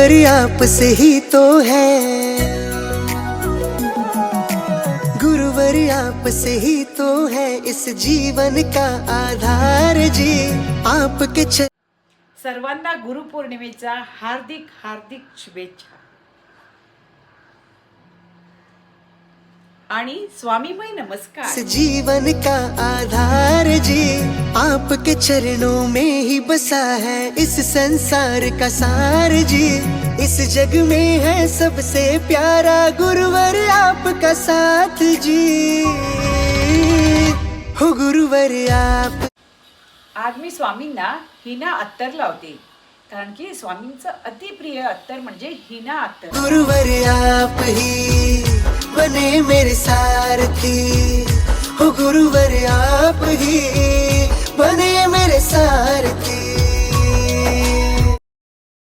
गुरुवर आप से ही तो है, गुरुवर आप से ही तो है इस जीवन का आधार जी। आपके सर्वांना गुरुपौर्णिमेच्या हार्दिक हार्दिक शुभेच्छा आणि स्वामीमय नमस्कार। इस जीवन का आधार जी, आपके चरणों में ही बसा है इस संसार का सार जी। इस जग में है सबसे प्यारा गुरुवर आपका साथ जी, हो गुरुवर आप। आज मी स्वामींना हिना अत्तर लावते, कारण की स्वामींचं अतिप्रिय अत्तर म्हणजे हिना अत्तर। गुरुवर आप ही बने मेरे सारथी, हो गुरुवर आप ही बने मेरे सारथी।